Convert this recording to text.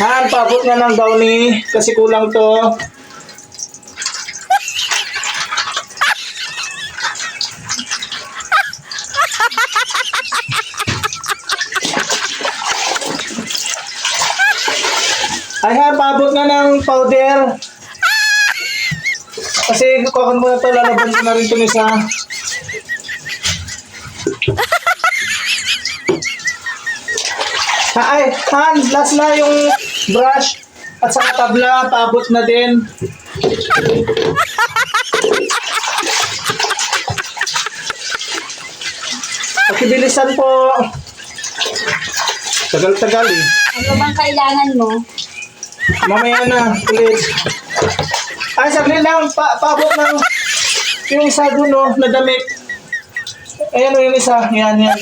Han, paabot nga ng Downy kasi kulang to. Ay Han, paabot nga ng powder. Kasi kukuha mo na to, lalaban ko na rin itong isa. Ay, Han, last na yung brush at saka tabla, paabot na din. Pakibilisan po. Tagal-tagal eh. Ano bang kailangan mo? Mamaya na, ulit. Ay, saglit lang, paabot ng yung isa doon, no, na damit. Ayan o yung isa, yan. Yan.